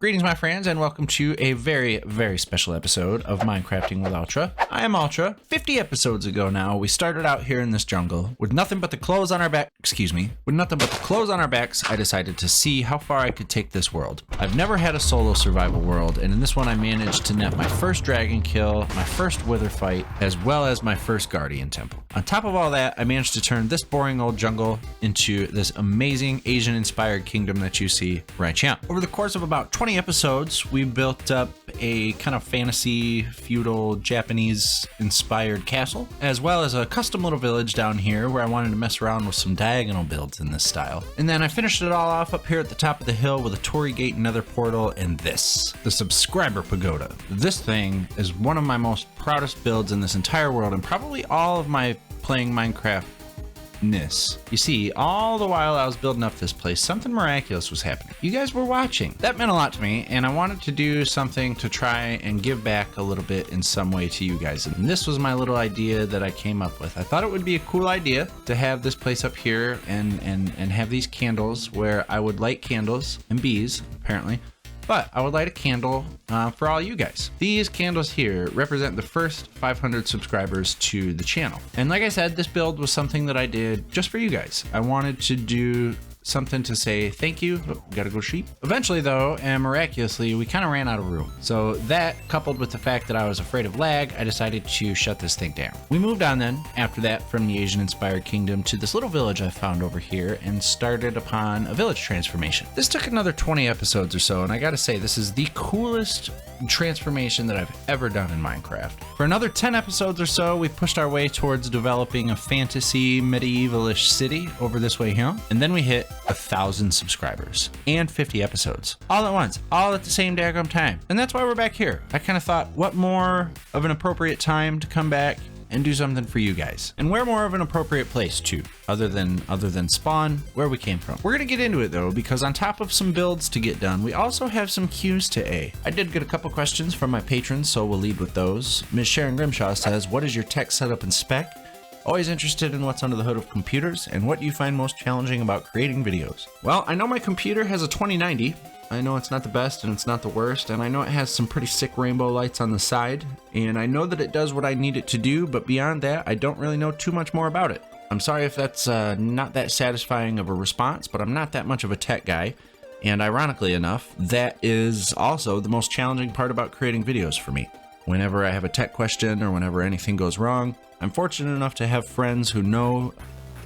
Greetings, my friends, and welcome to a very, very special episode of Minecrafting with Ultra. I am Ultra. 50 episodes ago now, we started out here in this jungle with nothing but the clothes on our back. With nothing but the clothes on our backs, I decided to see how far I could take this world. I've never had a solo survival world, and in this one I managed to net my first dragon kill, my first wither fight, as well as my first guardian temple. On top of all that, I managed to turn this boring old jungle into this amazing Asian-inspired kingdom that you see right here. Over the course of about 20 episodes, we built up a kind of fantasy, feudal, Japanese-inspired castle, as well as a custom little village down here where I wanted to mess around with some diagonal builds in this style. And then I finished it all off up here at the top of the hill with a Torii Gate nether portal and this, the subscriber pagoda. This thing is one of my most proudest builds in this entire world and probably all of my playing Minecraft. You see, all the while I was building up this place, something miraculous was happening. You guys were watching. That meant a lot to me, and I wanted to do something to try and give back a little bit in some way to you guys. And this was my little idea that I came up with. I thought it would be a cool idea to have this place up here and have these candles where I would light candles and bees, apparently. But I would light a candle for all you guys. These candles here represent the first 500 subscribers to the channel. And like I said, this build was something that I did just for you guys. I wanted to do something to say thank you. Oh, gotta go sheep. Eventually though, and miraculously, we kind of ran out of room. So that, coupled with the fact that I was afraid of lag, I decided to shut this thing down. We moved on then, after that, from the Asian-inspired kingdom to this little village I found over here and started upon a village transformation. This took another 20 episodes or so, and I gotta say, this is the coolest transformation that I've ever done in Minecraft. For another 10 episodes or so, we pushed our way towards developing a fantasy medievalish city over this way here, and then we hit 1,000 subscribers and 50 episodes all at once, all at the same daggum time. And that's why we're back here. I kind of thought, what more of an appropriate time to come back and do something for you guys? And where more of an appropriate place too, other than spawn, where we came from. We're gonna get into it though, because on top of some builds to get done, we also have some Q's to A. I did get a couple questions from my patrons, so we'll lead with those. Ms. Sharon Grimshaw says, what is your tech setup and spec? Always interested in what's under the hood of computers, and what do you find most challenging about creating videos? Well, I know my computer has a 2090. I know it's not the best and it's not the worst, and I know it has some pretty sick rainbow lights on the side, and I know that it does what I need it to do, but beyond that, I don't really know too much more about it. I'm sorry if that's not that satisfying of a response, but I'm not that much of a tech guy, and ironically enough, that is also the most challenging part about creating videos for me. Whenever I have a tech question or whenever anything goes wrong, I'm fortunate enough to have friends who know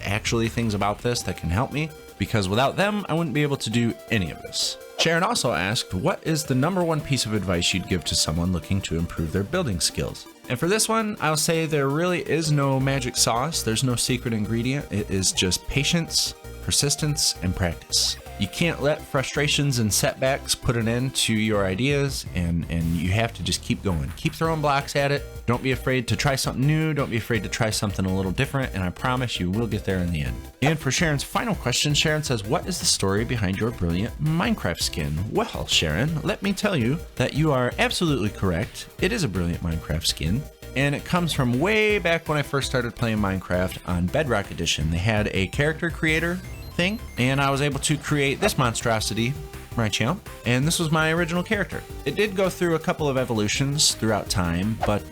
actually things about this that can help me, because without them, I wouldn't be able to do any of this. Sharon also asked, what is the #1 piece of advice you'd give to someone looking to improve their building skills? And for this one, I'll say there really is no magic sauce. There's no secret ingredient. It is just patience, persistence, and practice. You can't let frustrations and setbacks put an end to your ideas, and you have to just keep going. Keep throwing blocks at it. Don't be afraid to try something new. Don't be afraid to try something a little different, and I promise you will get there in the end. And for Sharon's final question, Sharon says, what is the story behind your brilliant Minecraft skin? Well, Sharon, let me tell you that you are absolutely correct. It is a brilliant Minecraft skin. And it comes from way back when I first started playing Minecraft on Bedrock Edition. They had a character creator thing, and I was able to create this monstrosity right here, and this was my original character. It did go through a couple of evolutions throughout time, but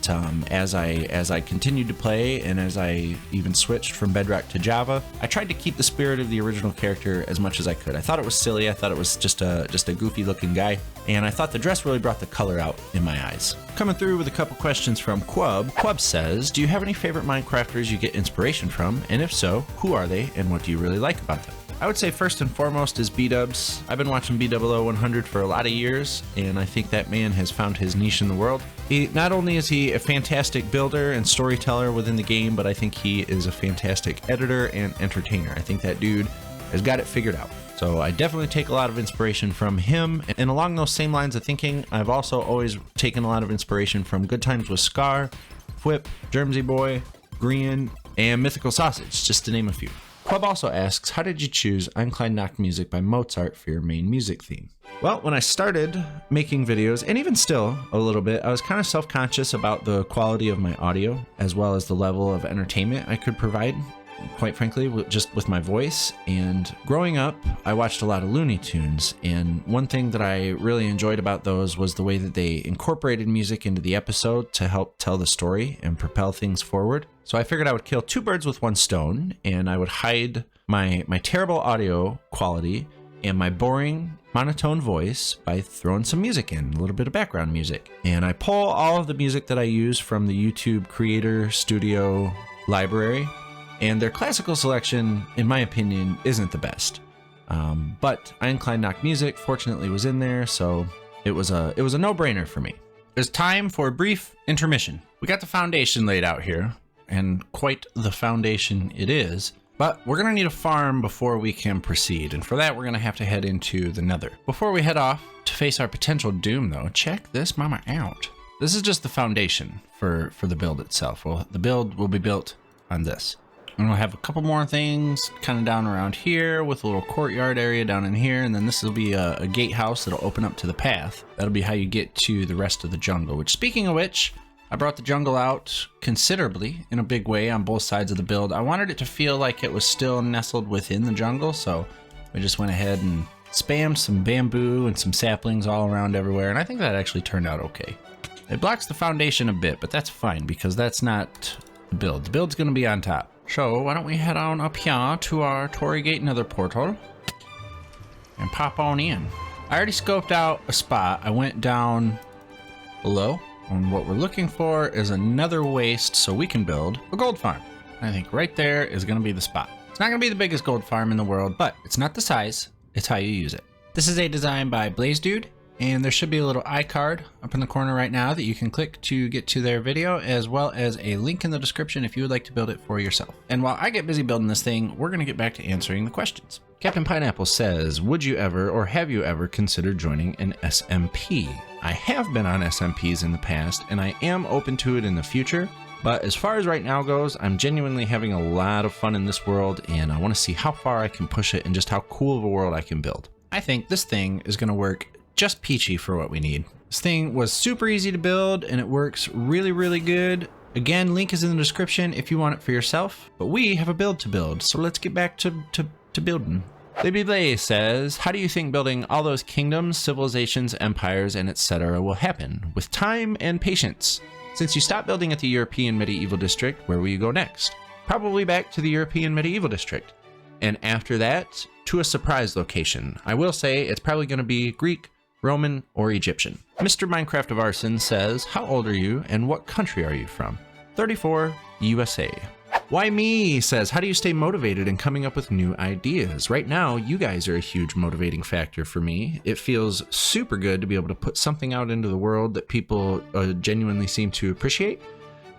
as I continued to play and as I even switched from Bedrock to Java, I tried to keep the spirit of the original character as much as I could. I thought it was silly. I thought it was just a goofy looking guy, and I thought the dress really brought the color out in my eyes. Coming through with a couple questions from Quub. Quub says, do you have any favorite Minecrafters you get inspiration from? And if so, who are they and what do you really like about them? I would say first and foremost is B-Dubs. I've been watching B000100 for a lot of years, and I think that man has found his niche in the world. Not only is he a fantastic builder and storyteller within the game, but I think he is a fantastic editor and entertainer. I think that dude has got it figured out. So I definitely take a lot of inspiration from him. And along those same lines of thinking, I've also always taken a lot of inspiration from Good Times with Scar, Whip, Germsy Boy, Green, and Mythical Sausage, just to name a few. Club also asks, how did you choose Eine Kleine Nachtmusik by Mozart for your main music theme? Well, when I started making videos, and even still a little bit, I was kind of self-conscious about the quality of my audio, as well as the level of entertainment I could provide. quite frankly, just with my voice. And growing up, I watched a lot of Looney Tunes, and one thing that I really enjoyed about those was the way that they incorporated music into the episode to help tell the story and propel things forward. So I figured I would kill two birds with one stone, and I would hide my terrible audio quality and my boring monotone voice by throwing some music in, a little bit of background music. And I pull all of the music that I use from the YouTube Creator Studio library, and their classical selection, in my opinion, isn't the best. But Eine Nachtmusik fortunately was in there, so it was a no-brainer for me. It's time for a brief intermission. We got the foundation laid out here, and quite the foundation it is. But we're going to need a farm before we can proceed, and for that we're going to have to head into the nether. Before we head off to face our potential doom though, check this mama out. This is just the foundation for the build itself. Well, the build will be built on this. And we'll have a couple more things kind of down around here with a little courtyard area down in here, and then this will be a gatehouse that'll open up to the path. That'll be how you get to the rest of the jungle, which, speaking of which, I brought the jungle out considerably in a big way on both sides of the build. I wanted it to feel like it was still nestled within the jungle, so we just went ahead and spammed some bamboo and some saplings all around everywhere, and I think that actually turned out okay. It blocks the foundation a bit, but that's fine because that's not the build. The build's gonna be on top. So why don't we head on up here to our Torii Gate Nether portal and pop on in. I already scoped out a spot. I went down below. And what we're looking for is another waste so we can build a gold farm. I think right there is going to be the spot. It's not going to be the biggest gold farm in the world, but it's not the size, it's how you use it. This is a design by Blaze Dude, and there should be a little iCard up in the corner right now that you can click to get to their video, as well as a link in the description if you would like to build it for yourself. And while I get busy building this thing, we're going to get back to answering the questions. Captain Pineapple says, would you ever or have you ever considered joining an SMP? I have been on SMPs in the past, and I am open to it in the future, but as far as right now goes, I'm genuinely having a lot of fun in this world, and I want to see how far I can push it and just how cool of a world I can build. I think this thing is going to work just peachy for what we need. This thing was super easy to build, and it works really, really good. Again, link is in the description if you want it for yourself, but we have a build to build, so let's get back to building. Libby says, how do you think building all those kingdoms, civilizations, empires, and etc. will happen? With time and patience. Since you stopped building at the European Medieval District, where will you go next? Probably back to the European Medieval District. And after that, to a surprise location. I will say it's probably going to be Greek, Roman, or Egyptian. Mr. Minecraft of Arson says, how old are you and what country are you from? 34, USA. Why Me says, how do you stay motivated and coming up with new ideas? Right now, you guys are a huge motivating factor for me. It feels super good to be able to put something out into the world that people genuinely seem to appreciate.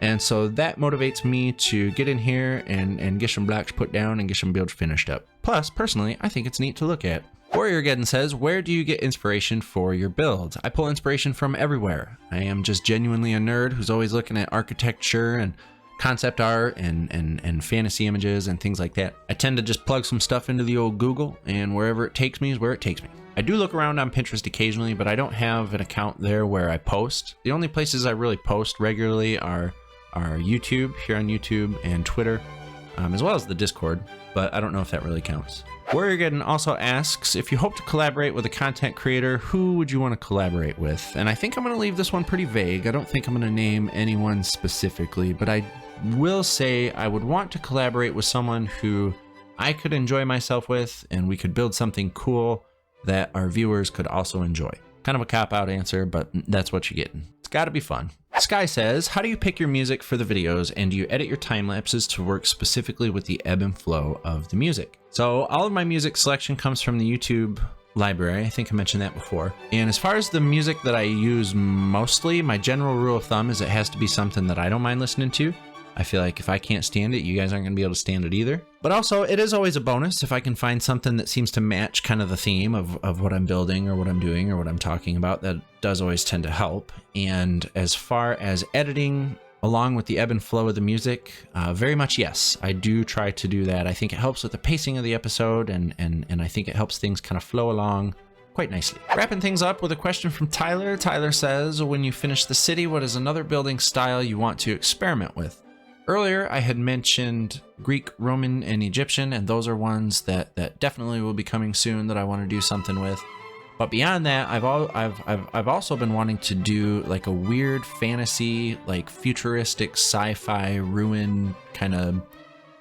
And so that motivates me to get in here and get some blocks put down and get some builds finished up. Plus, personally, I think it's neat to look at. Warriorgeddon says, where do you get inspiration for your builds? I pull inspiration from everywhere. I am just genuinely a nerd who's always looking at architecture and concept art and fantasy images and things like that. I tend to just plug some stuff into the old Google, and wherever it takes me is where it takes me. I do look around on Pinterest occasionally, but I don't have an account there where I post. The only places I really post regularly are YouTube, here on YouTube, and Twitter, as well as the Discord, but I don't know if that really counts. Warriorgeddon also asks, if you hope to collaborate with a content creator, who would you want to collaborate with? And I think I'm going to leave this one pretty vague. I don't think I'm going to name anyone specifically, but I will say I would want to collaborate with someone who I could enjoy myself with, and we could build something cool that our viewers could also enjoy. Kind of a cop-out answer, but that's what you're getting. It's got to be fun. Sky says, how do you pick your music for the videos, and do you edit your time lapses to work specifically with the ebb and flow of the music? So all of my music selection comes from the YouTube library. I think I mentioned that before. And as far as the music that I use mostly, my general rule of thumb is it has to be something that I don't mind listening to. I feel like if I can't stand it, you guys aren't going to be able to stand it either. But also, it is always a bonus if I can find something that seems to match kind of the theme of what I'm building or what I'm doing or what I'm talking about. That does always tend to help. And as far as editing along with the ebb and flow of the music, very much yes. I do try to do that. I think it helps with the pacing of the episode, and I think it helps things kind of flow along quite nicely. Wrapping things up with a question from Tyler. Tyler says, when you finish the city, what is another building style you want to experiment with? Earlier, I had mentioned Greek, Roman, and Egyptian, and those are ones that definitely will be coming soon that I want to do something with. But beyond that, I've also been wanting to do like a weird fantasy, like futuristic sci-fi ruin kind of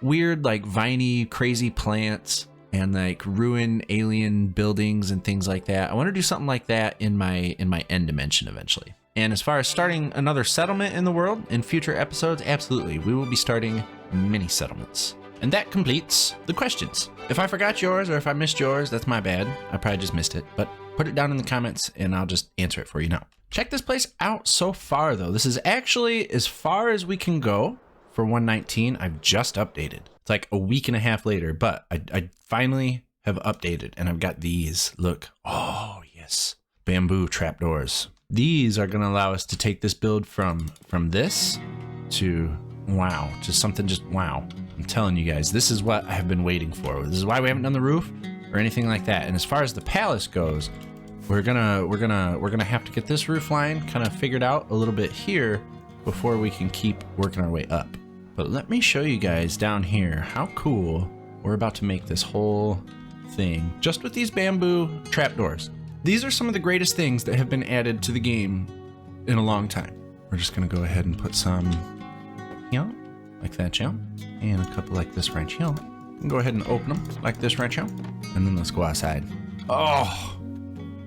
weird, like viney, crazy plants and like ruin alien buildings and things like that. I want to do something like that in my end dimension eventually. And as far as starting another settlement in the world in future episodes, absolutely, we will be starting mini settlements. And that completes the questions. If I forgot yours or if I missed yours, that's my bad. I probably just missed it, but put it down in the comments and I'll just answer it for you now. Check this place out so far though. This is actually as far as we can go for 119. I've just updated. It's like a week and a half later, but I finally have updated and I've got these. Look, oh yes, bamboo trapdoors. These are gonna allow us to take this build from this to wow, just something just wow. I'm telling you guys, this is what I have been waiting for. This is why we haven't done the roof or anything like that. And as far as the palace goes, we're gonna have to get this roof line kind of figured out a little bit here before we can keep working our way up. But let me show you guys down here how cool we're about to make this whole thing just with these bamboo trapdoors. These are some of the greatest things that have been added to the game in a long time. We're just gonna go ahead and put some here, like that, yeah, and a couple like this right here. And go ahead and open them like this right here, and then let's go outside. Oh,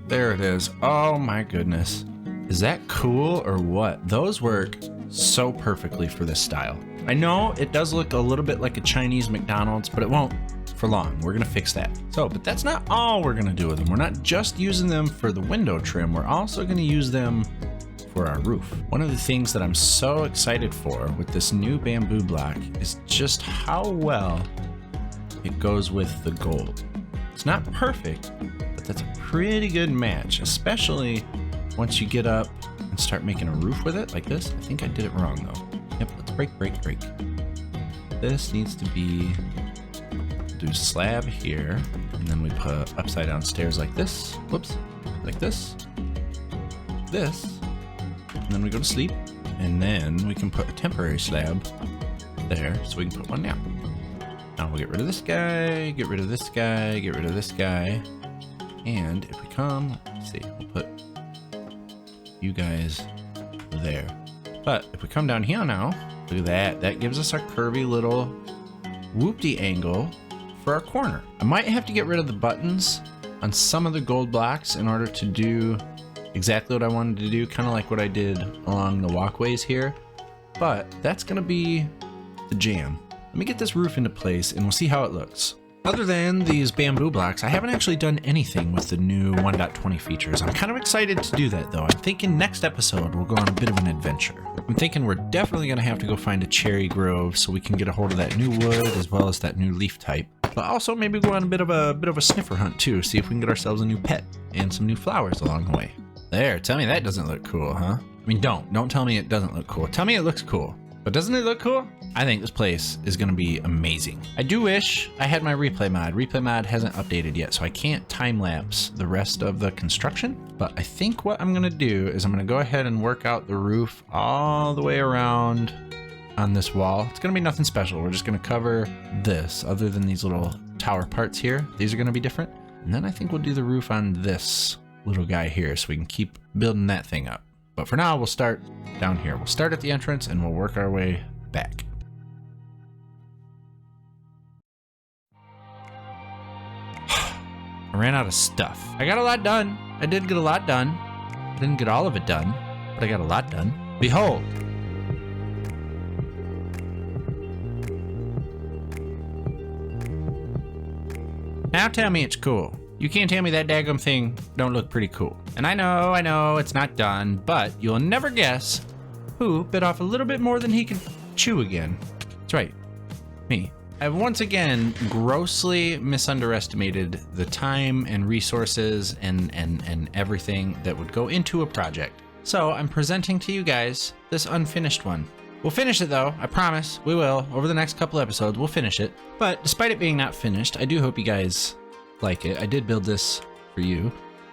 there it is. Oh my goodness. Is that cool or what? Those work so perfectly for this style. I know it does look a little bit like a Chinese McDonald's, but it won't for long. We're gonna fix that. So, but that's not all we're gonna do with them. We're not just using them for the window trim. We're also gonna use them for our roof. One of the things that I'm so excited for with this new bamboo block is just how well it goes with the gold. It's not perfect, but that's a pretty good match, especially once you get up and start making a roof with it like this. I think I did it wrong though. Yep, let's break. This needs to be, do slab here, and then we put upside down stairs like this. Whoops, like this, and then we go to sleep, and then we can put a temporary slab there so we can put one down. Now we'll get rid of this guy, get rid of this guy, get rid of this guy, and if we come, let's see, we'll put you guys there. But if we come down here now, look at that, that gives us our curvy little whoop-de angle for our corner. I might have to get rid of the buttons on some of the gold blocks in order to do exactly what I wanted to do, kind of like what I did along the walkways here, but that's gonna be the jam. Let me get this roof into place and we'll see how it looks. Other than these bamboo blocks, I haven't actually done anything with the new 1.20 features. I'm kind of excited to do that though. I'm thinking next episode we'll go on a bit of an adventure. I'm thinking we're definitely gonna have to go find a cherry grove so we can get a hold of that new wood as well as that new leaf type. But also maybe go on a bit of a sniffer hunt too, see if we can get ourselves a new pet and some new flowers along the way. There, tell me that doesn't look cool, huh? I mean, don't tell me it doesn't look cool. Tell me it looks cool. But doesn't it look cool? I think this place is gonna be amazing. I do wish I had my replay mod. Replay mod hasn't updated yet, so I can't time lapse the rest of the construction. But I think what I'm gonna do is I'm gonna go ahead and work out the roof all the way around on this wall. It's gonna be nothing special. We're just gonna cover this, other than these little tower parts here. These are gonna be different. And then I think we'll do the roof on this little guy here so we can keep building that thing up. But for now, we'll start down here. We'll start at the entrance and we'll work our way back. I ran out of stuff. I got a lot done. I did get a lot done. I didn't get all of it done, but I got a lot done. Behold. Now tell me it's cool. You can't tell me that daggum thing don't look pretty cool. And I know, it's not done, but you'll never guess who bit off a little bit more than he could chew again. That's right, me. I've once again grossly misunderestimated the time and resources and everything that would go into a project. So I'm presenting to you guys this unfinished one. We'll finish it though, I promise, we will. Over the next couple episodes, we'll finish it. But despite it being not finished, I do hope you guys like it. I did build this for you.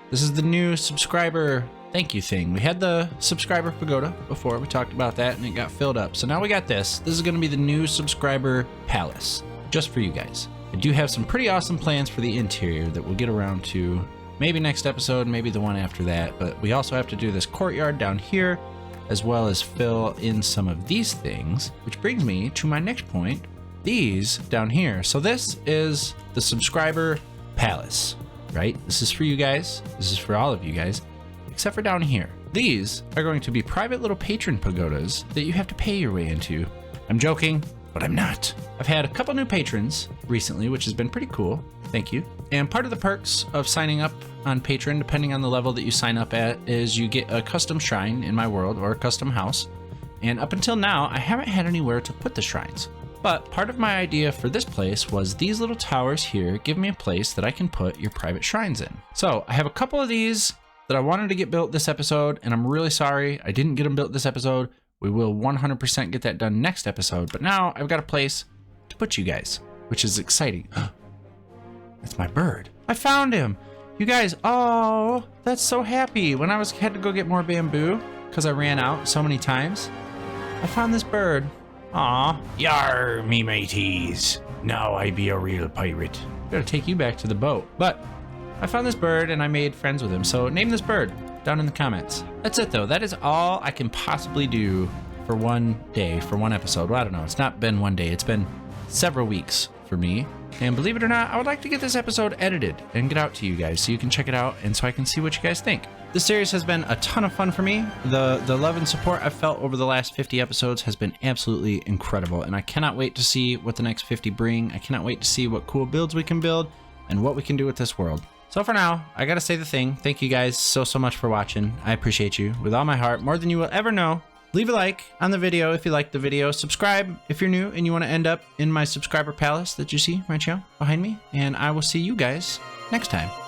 This is the new subscriber thank you thing. We had the subscriber pagoda before. We talked about that and it got filled up. So now we got this. This is going to be the new subscriber palace just for you guys. I do have some pretty awesome plans for the interior that we'll get around to maybe next episode, maybe the one after that. But we also have to do this courtyard down here, as well as fill in some of these things, which brings me to my next point, these down here. So this is the subscriber palace, right? This is for you guys. This is for all of you guys, except for down here. These are going to be private little patron pagodas that you have to pay your way into. I'm joking, but I'm not. I've had a couple new patrons recently, which has been pretty cool. Thank you. And part of the perks of signing up on Patreon, depending on the level that you sign up at, is you get a custom shrine in my world or a custom house. And up until now, I haven't had anywhere to put the shrines. But part of my idea for this place was these little towers here give me a place that I can put your private shrines in. So I have a couple of these that I wanted to get built this episode, and I'm really sorry I didn't get them built this episode. We will 100% get that done next episode, but now I've got a place to put you guys, which is exciting. That's my bird. I found him. You guys, oh, that's so happy. When I had to go get more bamboo because I ran out so many times, I found this bird. Aw. Yar, me mateys. Now I be a real pirate. Gotta take you back to the boat. But I found this bird and I made friends with him. So name this bird down in the comments. That's it though. That is all I can possibly do for one day, for one episode. Well, I don't know. It's not been one day. It's been several weeks for me. And believe it or not, I would like to get this episode edited and get out to you guys so you can check it out and so I can see what you guys think. This series has been a ton of fun for me. The love and support I've felt over the last 50 episodes has been absolutely incredible, and I cannot wait to see what the next 50 bring. I cannot wait to see what cool builds we can build and what we can do with this world. So for now, I gotta say the thing. Thank you guys so much for watching. I appreciate you with all my heart, more than you will ever know. Leave a like on the video if you liked the video. Subscribe if you're new and you want to end up in my subscriber palace that you see right here behind me. And I will see you guys next time.